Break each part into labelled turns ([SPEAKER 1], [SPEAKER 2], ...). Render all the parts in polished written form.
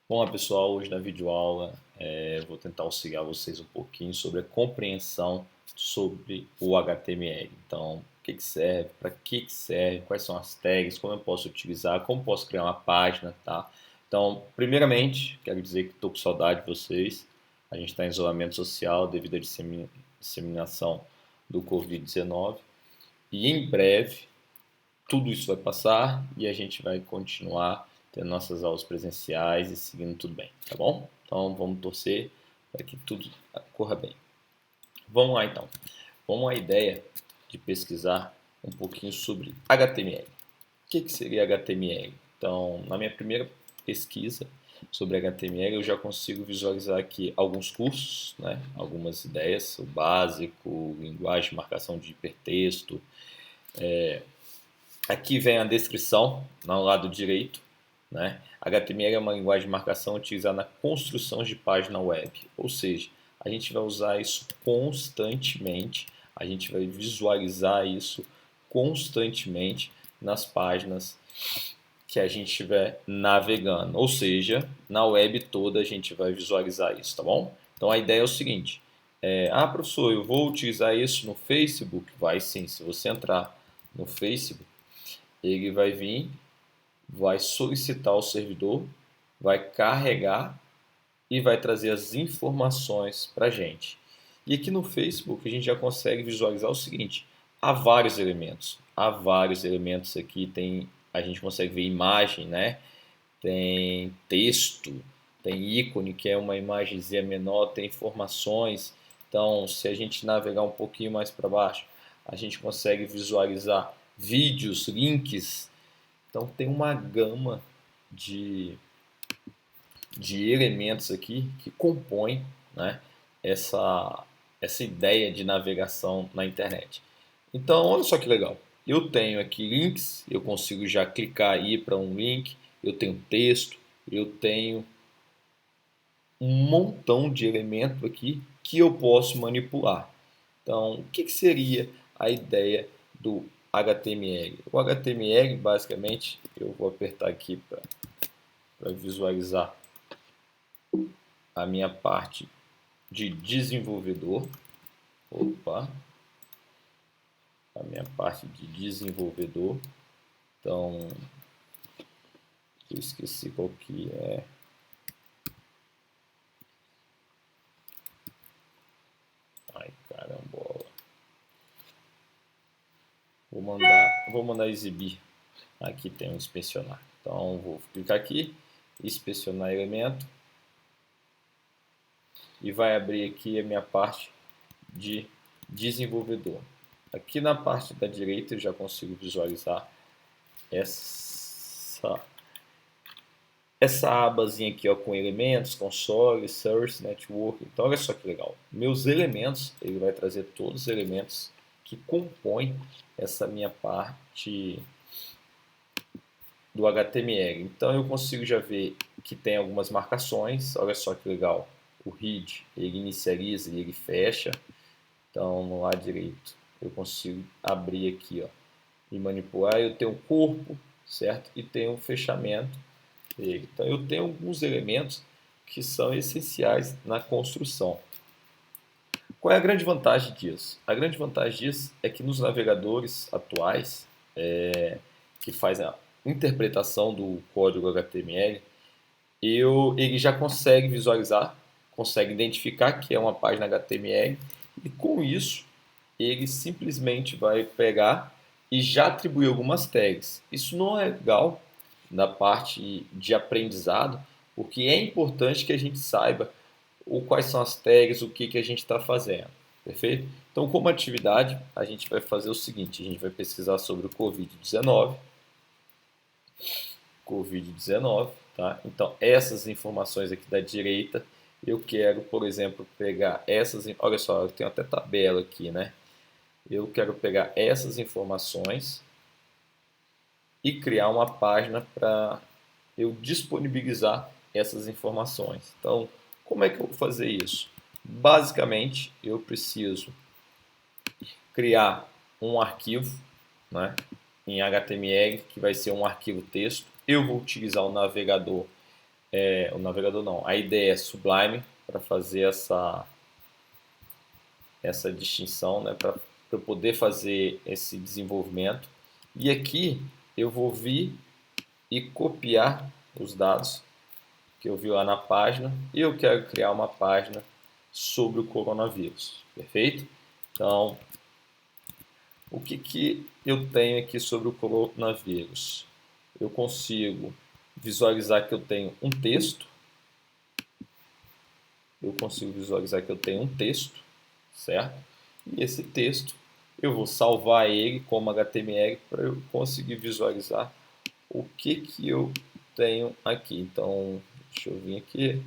[SPEAKER 1] Bom, pessoal, hoje na videoaula vou tentar auxiliar vocês um pouquinho sobre a compreensão sobre o HTML. Então, o que serve, para que serve, quais são as tags, como eu posso utilizar, como posso criar uma página, tá? Então, primeiramente, quero dizer que estou com saudade de vocês. A gente está em isolamento social devido à disseminação do Covid-19 e em breve tudo isso vai passar e a gente vai continuar tendo nossas aulas presenciais e seguindo tudo bem, tá bom? Então vamos torcer para que tudo corra bem. Vamos lá então. Vamos à ideia de pesquisar um pouquinho sobre HTML. O que seria HTML? Então, na minha primeira pesquisa sobre HTML, eu já consigo visualizar aqui alguns cursos, né? Algumas ideias, o básico, linguagem de marcação de hipertexto. Aqui vem a descrição, no lado direito. Né? HTML é uma linguagem de marcação utilizada na construção de página web, ou seja, a gente vai usar isso constantemente, a gente vai visualizar isso constantemente nas páginas que a gente estiver navegando, ou seja, na web toda a gente vai visualizar isso, tá bom? Então a ideia é o seguinte, professor, eu vou utilizar isso no Facebook? Vai sim, se você entrar no Facebook, ele vai vir, vai solicitar o servidor, vai carregar e vai trazer as informações para a gente. E aqui no Facebook a gente já consegue visualizar o seguinte: há vários elementos. Há vários elementos aqui, a gente consegue ver imagem, né? Tem texto, tem ícone, que é uma imagenzinha menor, tem informações. Então, se a gente navegar um pouquinho mais para baixo, a gente consegue visualizar vídeos, links. Então, tem uma gama de, de elementos aqui que compõem, né, essa ideia de navegação na internet. Então, olha só que legal. Eu tenho aqui links, eu consigo já clicar e ir para um link, eu tenho texto, eu tenho um montão de elementos aqui que eu posso manipular. Então, o que seria a ideia do HTML? O HTML, basicamente, eu vou apertar aqui para visualizar a minha parte de desenvolvedor. Opa, a minha parte de desenvolvedor. Então, eu esqueci qual que é. Ai, caramba. Vou mandar exibir. Aqui tem um inspecionar. Então, vou clicar aqui, inspecionar elemento. E vai abrir aqui a minha parte de desenvolvedor. Aqui na parte da direita eu já consigo visualizar essa abazinha aqui, ó, com elementos, console, source, network. Então olha só que legal. Meus elementos, ele vai trazer todos os elementos que compõem essa minha parte do HTML. Então eu consigo já ver que tem algumas marcações. Olha só que legal. O read, ele inicializa e ele fecha. Então no lado direito eu consigo abrir aqui, ó, e manipular. Eu tenho o corpo, certo? E tenho o fechamento dele. Então eu tenho alguns elementos que são essenciais na construção. Qual é a grande vantagem disso? A grande vantagem disso é que nos navegadores atuais, que fazem a interpretação do código HTML, ele já consegue visualizar, consegue identificar que é uma página HTML e com isso ele simplesmente vai pegar e já atribuir algumas tags. Isso não é legal na parte de aprendizado, porque é importante que a gente saiba quais são as tags, o que a gente está fazendo. Perfeito? Então, como atividade, a gente vai fazer o seguinte: a gente vai pesquisar sobre o Covid-19. Covid-19, tá? Então, essas informações aqui da direita, eu quero, por exemplo, pegar essas. Olha só, eu tenho até tabela aqui, né? Eu quero pegar essas informações e criar uma página para eu disponibilizar essas informações. Então, como é que eu vou fazer isso? Basicamente, eu preciso criar um arquivo, né, em HTML, que vai ser um arquivo texto. Eu vou utilizar o navegador o navegador não, a IDE é Sublime para fazer essa distinção, né, para eu poder fazer esse desenvolvimento. E aqui eu vou vir e copiar os dados que eu vi lá na página e eu quero criar uma página sobre o coronavírus, perfeito? Então, o que eu tenho aqui sobre o coronavírus? Eu consigo visualizar que eu tenho um texto, certo? E esse texto eu vou salvar ele como HTML para eu conseguir visualizar o que eu tenho aqui. Então, deixa eu vir aqui,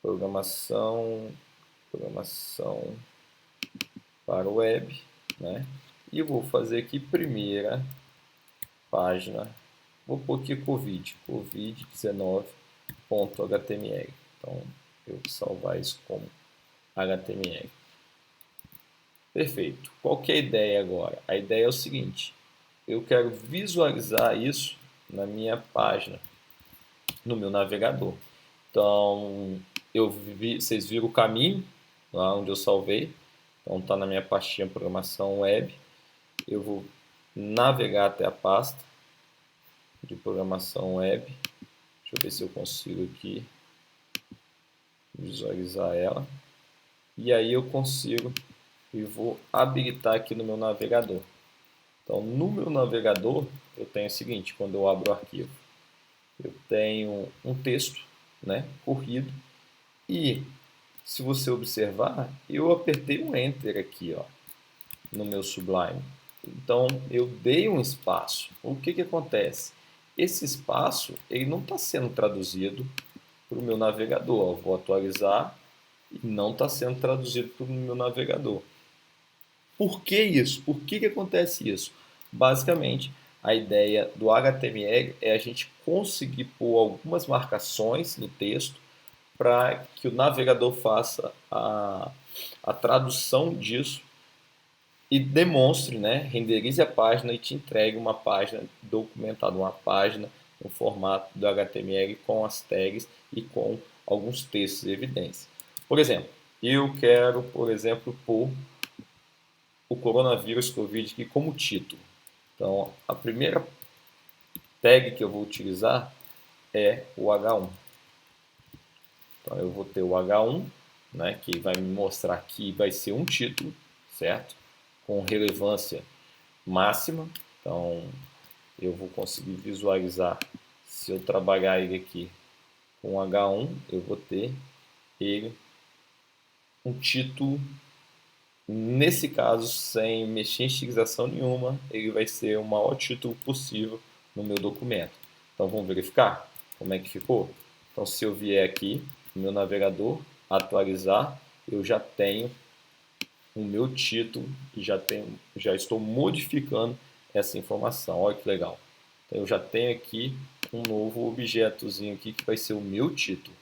[SPEAKER 1] programação para o web, né? E vou fazer aqui primeira página, vou pôr aqui covid19.html. Então, eu vou salvar isso como HTML. Perfeito. Qual que é a ideia agora? A ideia é o seguinte, eu quero visualizar isso na minha página, no meu navegador. Então, vocês viram o caminho, lá onde eu salvei. Então, está na minha pastinha programação web. Eu vou navegar até a pasta de programação web. Deixa eu ver se eu consigo aqui visualizar ela. E aí eu consigo e vou habilitar aqui no meu navegador. Então, no meu navegador, eu tenho o seguinte, quando eu abro o arquivo, eu tenho um texto, né, corrido, e se você observar, eu apertei um Enter aqui, ó, no meu Sublime. Então, eu dei um espaço. O que acontece? Esse espaço ele não está sendo traduzido para o meu navegador. Eu vou atualizar e não está sendo traduzido para o meu navegador. Por que isso? Por que acontece isso? Basicamente, a ideia do HTML é a gente conseguir pôr algumas marcações no texto para que o navegador faça a tradução disso e demonstre, né, renderize a página e te entregue uma página documentada, uma página no formato do HTML com as tags e com alguns textos e evidências. Por exemplo, eu quero, por exemplo, pôr o coronavírus Covid aqui como título. Então, a primeira tag que eu vou utilizar é o H1. Então, eu vou ter o H1, né, que vai me mostrar que vai ser um título, certo? Com relevância máxima. Então, eu vou conseguir visualizar, se eu trabalhar ele aqui com H1, eu vou ter ele um título, nesse caso, sem mexer em estilização nenhuma, ele vai ser o maior título possível no meu documento. Então, vamos verificar como é que ficou? Então, se eu vier aqui no meu navegador, atualizar, eu já tenho o meu título e já estou modificando essa informação. Olha que legal. Então, eu já tenho aqui um novo objetozinho aqui que vai ser o meu título.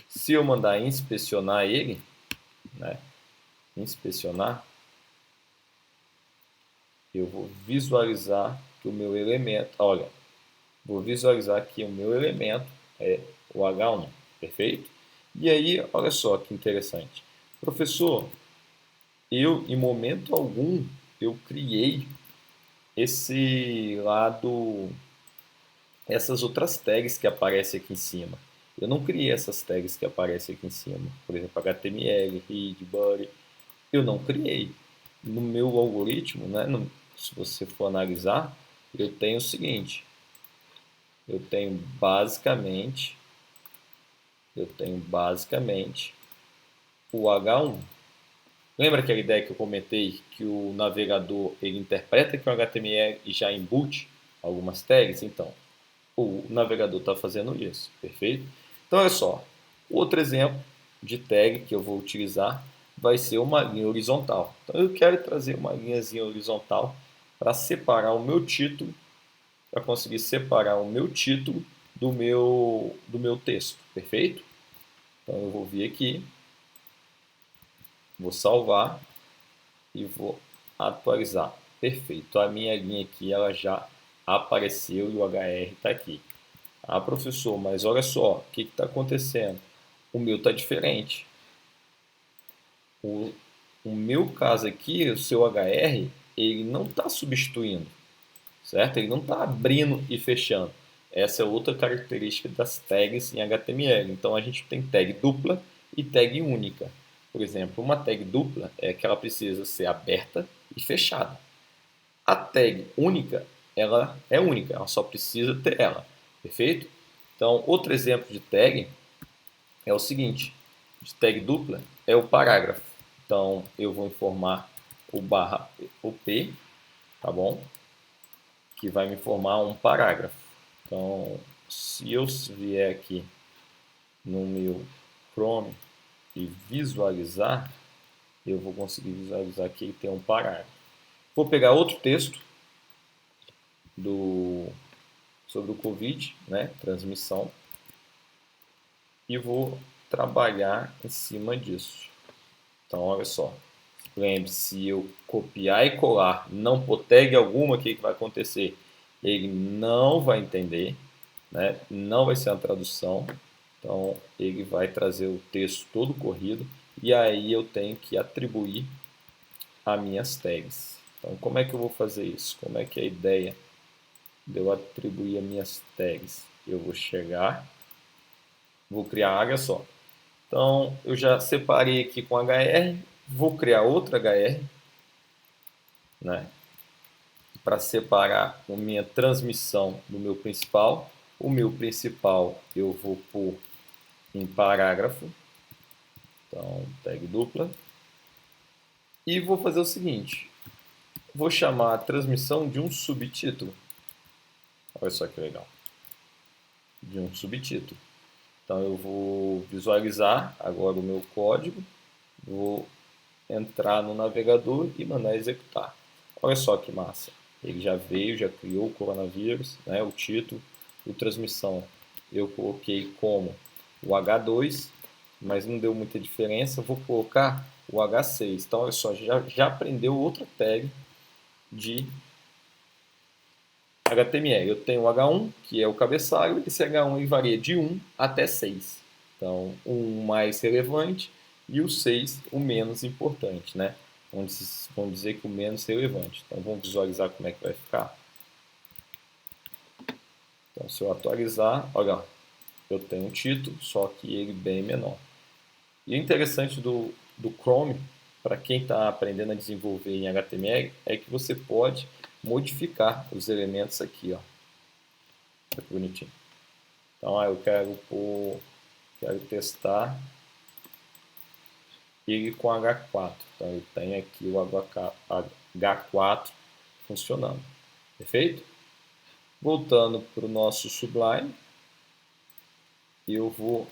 [SPEAKER 1] Se eu mandar inspecionar ele, né, inspecionar, eu vou visualizar que o meu elemento, olha, vou visualizar que o meu elemento é o H1, perfeito? E aí, olha só que interessante. Professor, eu, em momento algum, eu criei esse lado, essas outras tags que aparecem aqui em cima. Eu não criei essas tags que aparecem aqui em cima. Por exemplo, HTML, read, body. Eu não criei. No meu algoritmo, né, se você for analisar, eu tenho o seguinte. Eu tenho basicamente o H1. Lembra aquela ideia que eu comentei que o navegador ele interpreta que é um HTML e já embute algumas tags? Então, o navegador está fazendo isso, perfeito? Então, olha só, outro exemplo de tag que eu vou utilizar vai ser uma linha horizontal. Então, eu quero trazer uma linhazinha horizontal para separar o meu título, para conseguir separar o meu título do meu texto, perfeito? Então, eu vou vir aqui, vou salvar e vou atualizar. Perfeito, a minha linha aqui ela já apareceu e o HR está aqui. Ah, professor, mas olha só, o que está acontecendo? O meu está diferente. O, o meu caso aqui, o seu HR, ele não está substituindo, certo? Ele não está abrindo e fechando. Essa é outra característica das tags em HTML. Então a gente tem tag dupla e tag única. Por exemplo, uma tag dupla é que ela precisa ser aberta e fechada. A tag única, ela é única, ela só precisa ter ela. Perfeito? Então, outro exemplo de tag é o seguinte, de tag dupla, é o parágrafo. Então, eu vou informar o barra o P, tá bom? Que vai me formar um parágrafo. Então, se eu vier aqui no meu Chrome e visualizar, eu vou conseguir visualizar que ele tem um parágrafo. Vou pegar outro texto sobre o Covid, né, transmissão, e vou trabalhar em cima disso. Então, olha só. Lembre-se, se eu copiar e colar, não pôr tag alguma, o que vai acontecer? Ele não vai entender, né? Não vai ser uma tradução. Então, ele vai trazer o texto todo corrido e aí eu tenho que atribuir as minhas tags. Então, como é que eu vou fazer isso? Como é que é a ideia de eu atribuir as minhas tags? Eu vou chegar, vou criar, olha só. Então, eu já separei aqui com HR, vou criar outra HR, né, para separar a minha transmissão do meu principal. O meu principal eu vou pôr em parágrafo, então tag dupla. E vou fazer o seguinte, vou chamar a transmissão de um subtítulo. Olha só que legal, de um subtítulo. Então eu vou visualizar agora o meu código, vou entrar no navegador e mandar executar. Olha só que massa. Ele já veio, já criou o coronavírus, né, o título, o transmissão. Eu coloquei como o H2, mas não deu muita diferença. Vou colocar o H6. Então, olha só, já aprendeu outra tag de HTML. Eu tenho o H1, que é o cabeçalho. Esse H1 ele varia de 1 até 6. Então, o 1 mais relevante e o 6 o menos importante, né? Vamos dizer que o menos relevante. Então, vamos visualizar como é que vai ficar. Então, se eu atualizar, olha, eu tenho um título, só que ele bem menor. E o interessante do Chrome, para quem está aprendendo a desenvolver em HTML, é que você pode modificar os elementos aqui, ó. Olha que bonitinho. Então, eu quero testar ele com H4. Então, eu tenho aqui o H4 funcionando. Perfeito? Voltando para o nosso Sublime, eu vou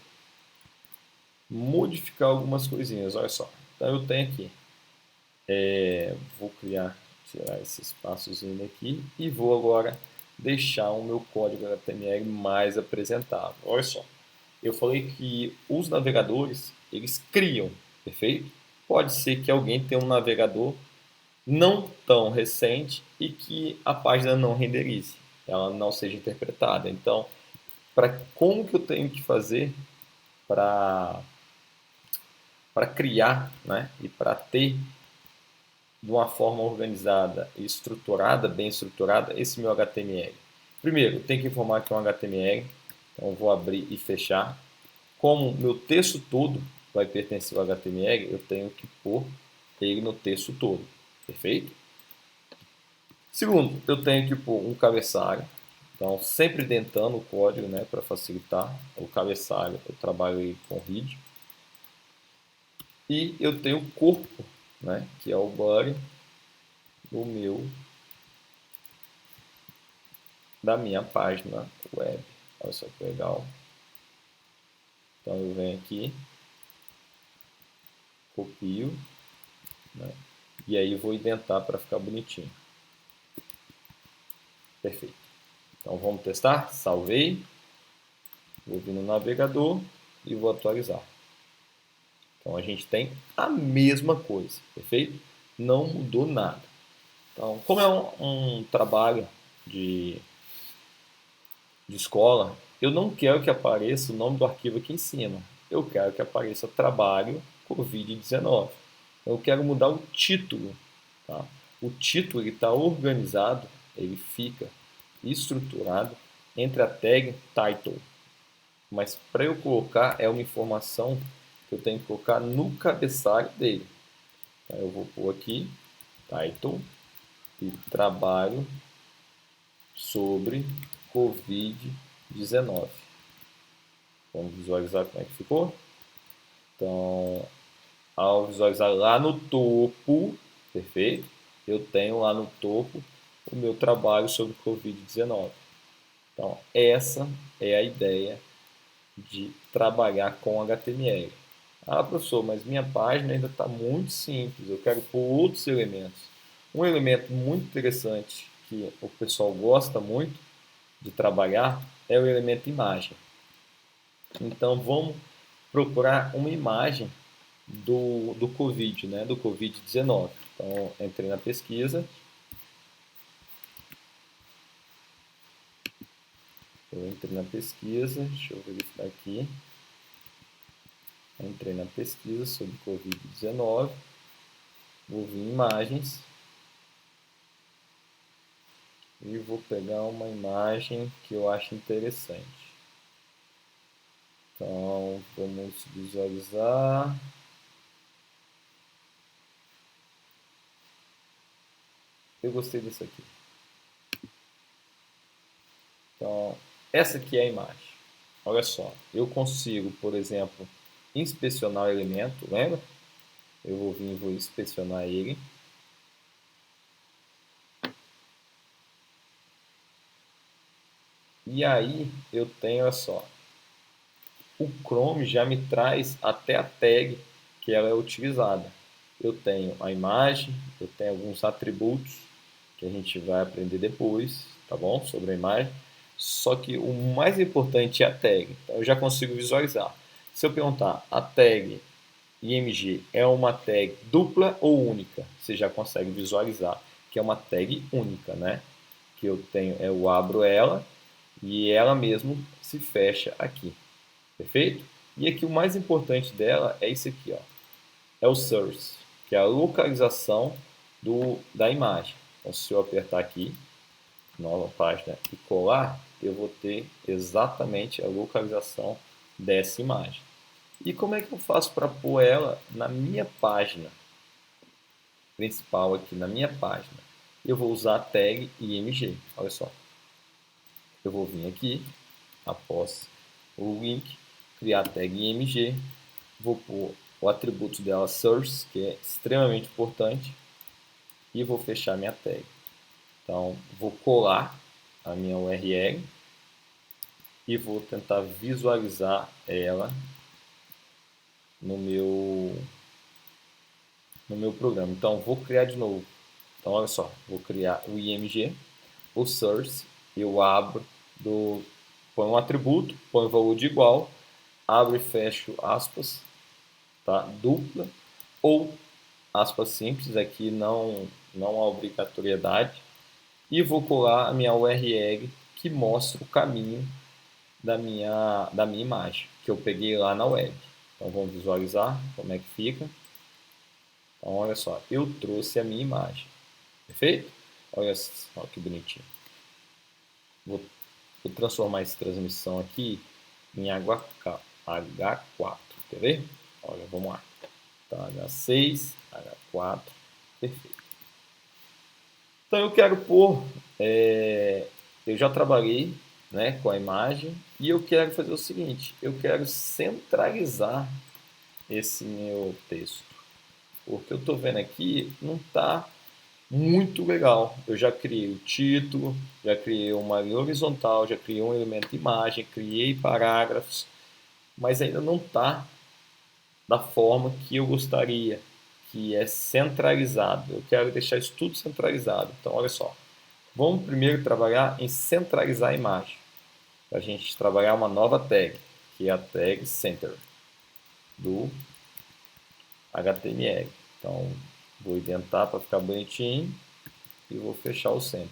[SPEAKER 1] modificar algumas coisinhas. Olha só. Então, eu tenho aqui. Vou tirar esse espaçozinho aqui e vou agora deixar o meu código HTML mais apresentável. Olha só. Eu falei que os navegadores, eles criam, perfeito? Pode ser que alguém tenha um navegador não tão recente e que a página não renderize, ela não seja interpretada. Então, como que eu tenho que fazer para criar, né, e para ter de uma forma organizada e estruturada, bem estruturada, esse meu HTML? Primeiro, eu tenho que informar que é um HTML, então eu vou abrir e fechar. Como meu texto todo vai pertencer ao HTML, eu tenho que pôr ele no texto todo, perfeito? Segundo, eu tenho que pôr um cabeçalho, então sempre dentando o código, né, para facilitar o cabeçalho, eu trabalho com read. E eu tenho o corpo, né, que é o body da minha página web. Olha só que legal. Então eu venho aqui, copio, né, e aí vou indentar para ficar bonitinho. Perfeito. Então vamos testar? Salvei. Vou vir no navegador e vou atualizar. Então a gente tem a mesma coisa, perfeito? Não mudou nada. Então, como é um trabalho de escola, eu não quero que apareça o nome do arquivo aqui em cima. Eu quero que apareça trabalho Covid-19. Eu quero mudar o título. Tá? O título está organizado, ele fica estruturado entre a tag title. Mas para eu colocar é uma informação que eu tenho que colocar no cabeçalho dele. Então, eu vou pôr aqui title e trabalho sobre Covid-19. Vamos visualizar como é que ficou. Então, ao visualizar lá no topo, perfeito, eu tenho lá no topo o meu trabalho sobre Covid-19. Então, essa é a ideia de trabalhar com HTML. Ah, professor, mas minha página ainda está muito simples, eu quero pôr outros elementos. Um elemento muito interessante que o pessoal gosta muito de trabalhar é o elemento imagem. Então, vamos procurar uma imagem do Covid, né, do Covid-19. Então, entrei na pesquisa. Eu entrei na pesquisa, deixa eu verificar aqui. Entrei na pesquisa sobre Covid-19. Vou vir em imagens. E vou pegar uma imagem que eu acho interessante. Então, vamos visualizar. Eu gostei dessa aqui. Então, essa aqui é a imagem. Olha só, eu consigo, por exemplo, inspecionar o elemento, lembra? Eu vou vir e vou inspecionar ele. E aí eu tenho, olha só, o Chrome já me traz até a tag que ela é utilizada. Eu tenho a imagem, eu tenho alguns atributos que a gente vai aprender depois, tá bom? Sobre a imagem. Só que o mais importante é a tag. Então, eu já consigo visualizar. Se eu perguntar, a tag IMG é uma tag dupla ou única? Você já consegue visualizar que é uma tag única, né? Que eu tenho, eu abro ela e ela mesmo se fecha aqui. Perfeito? E aqui o mais importante dela é isso aqui, ó. É o source, que é a localização da imagem. Então, se eu apertar aqui, nova página e colar, eu vou ter exatamente a localização dessa imagem. E como é que eu faço para pôr ela na minha página principal aqui, na minha página? Eu vou usar a tag img. Olha só. Eu vou vir aqui, após o link, criar a tag img, vou pôr o atributo dela source, que é extremamente importante, e vou fechar minha tag. Então, vou colar a minha URL e vou tentar visualizar ela no meu programa. Então, vou criar de novo. Então, olha só, vou criar o img, o source, eu abro, põe um atributo, põe o valor de igual, abro e fecho aspas, tá? Dupla, ou aspas simples, aqui não há obrigatoriedade, e vou colar a minha URL que mostra o caminho da minha imagem, que eu peguei lá na web. Então vamos visualizar como é que fica. Então olha só, eu trouxe a minha imagem, perfeito? Olha só que bonitinho. Vou transformar essa transmissão aqui em H4, quer ver? Olha, vamos lá. Então, H6, H4, perfeito. Então eu quero pôr, eu já trabalhei, né, com a imagem e eu quero fazer o seguinte, eu quero centralizar esse meu texto. Porque eu estou vendo aqui, não está muito legal. Eu já criei o título, já criei uma linha horizontal, já criei um elemento imagem, criei parágrafos, mas ainda não está da forma que eu gostaria, que é centralizado. Eu quero deixar isso tudo centralizado. Então, olha só. Vamos primeiro trabalhar em centralizar a imagem. Para a gente trabalhar uma nova tag, que é a tag center do HTML. Então, vou indentar para ficar bonitinho e vou fechar o center.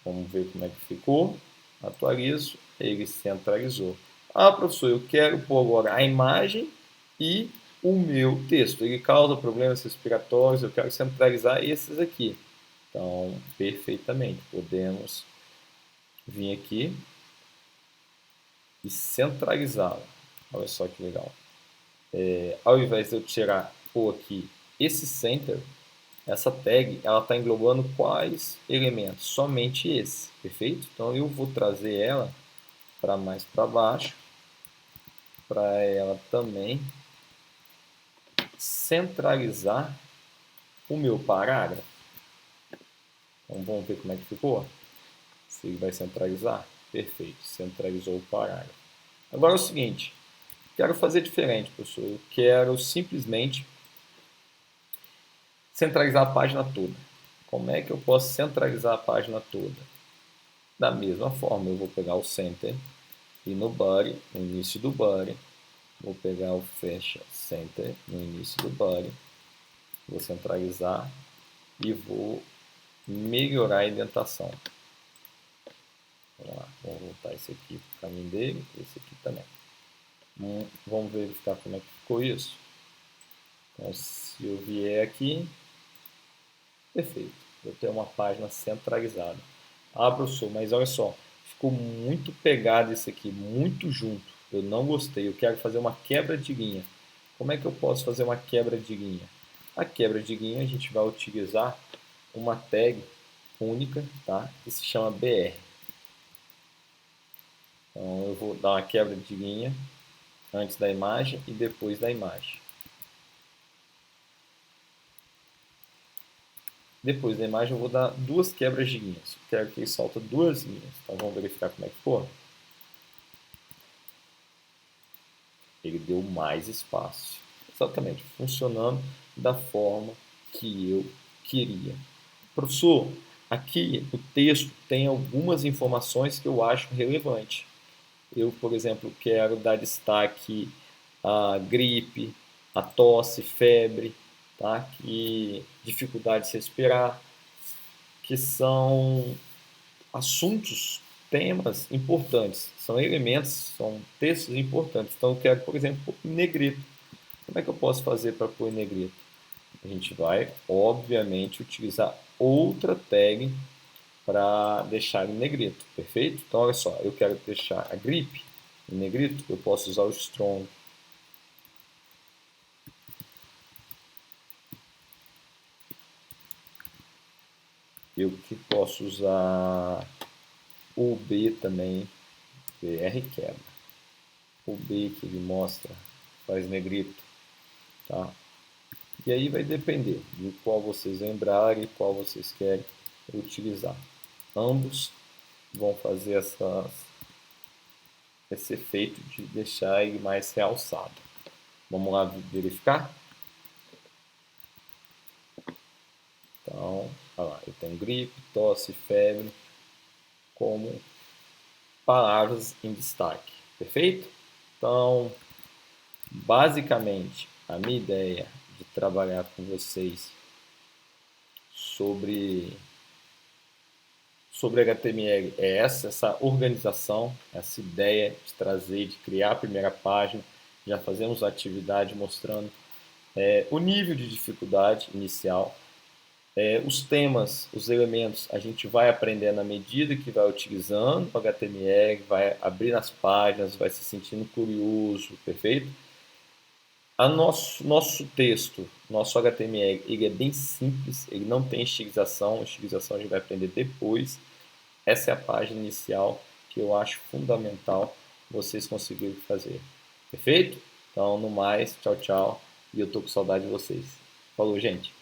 [SPEAKER 1] Vamos ver como é que ficou. atualizo, ele centralizou. Ah, professor, eu quero pôr agora a imagem e o meu texto. Ele causa problemas respiratórios, eu quero centralizar esses aqui. Então, perfeitamente, podemos vir aqui e centralizá-lo. Olha só que legal. Ao invés de eu tirar por aqui esse center, essa tag ela está englobando quais elementos? Somente esse, perfeito? Então eu vou trazer ela para mais para baixo, para ela também centralizar o meu parágrafo. Então vamos ver como é que ficou? Se ele vai centralizar. Perfeito, centralizou o parágrafo. Agora é o seguinte, quero fazer diferente, professor. Eu quero simplesmente centralizar a página toda. Como é que eu posso centralizar a página toda? Da mesma forma, eu vou pegar o center e no body, no início do body, vou pegar o fecha center no início do body, vou centralizar e vou melhorar a indentação. Vamos lá, vamos voltar esse aqui para o caminho dele, esse aqui também. Vamos verificar como é que ficou isso. Então, se eu vier aqui, perfeito, eu tenho uma página centralizada. Ah, professor, mas olha só, ficou muito pegado isso aqui, muito junto. Eu não gostei, eu quero fazer uma quebra de linha. Como é que eu posso fazer uma quebra de linha? A quebra de linha a gente vai utilizar uma tag única, tá? Que se chama BR. Então eu vou dar uma quebra de linha antes da imagem e depois da imagem. Depois da imagem eu vou dar duas quebras de linhas. Eu quero que ele solta duas linhas. Então vamos verificar como é que ficou. Ele deu mais espaço. Exatamente, funcionando da forma que eu queria. Professor, aqui o texto tem algumas informações que eu acho relevante. Eu, por exemplo, quero dar destaque à gripe, à tosse, febre, tá? Que dificuldade de respirar, que são assuntos, temas importantes, são elementos, são textos importantes. Então eu quero, por exemplo, pôr em negrito. Como é que eu posso fazer para pôr em negrito? A gente vai, obviamente, utilizar outra tag para deixar em negrito, perfeito? Então olha só, eu quero deixar a gripe em negrito, eu posso usar o strong. Eu que posso usar o B também, BR quebra. O B que ele mostra, faz negrito, tá? E aí vai depender de qual vocês lembrarem e qual vocês querem utilizar. Ambos vão fazer esse efeito de deixar ele mais realçado. Vamos lá verificar? Então, olha lá, eu tenho gripe, tosse, febre como palavras em destaque, perfeito? Então, basicamente, a minha ideia de trabalhar com vocês sobre HTML é essa organização, essa ideia de trazer, de criar a primeira página. Já fazemos a atividade mostrando o nível de dificuldade inicial. Os temas, os elementos, a gente vai aprendendo à medida que vai utilizando o HTML, vai abrindo as páginas, vai se sentindo curioso, perfeito? Nosso texto, nosso HTML, ele é bem simples, ele não tem estilização, a estilização a gente vai aprender depois. Essa é a página inicial que eu acho fundamental vocês conseguirem fazer. Perfeito? Então, no mais, tchau, tchau. E eu tô com saudade de vocês. Falou, gente!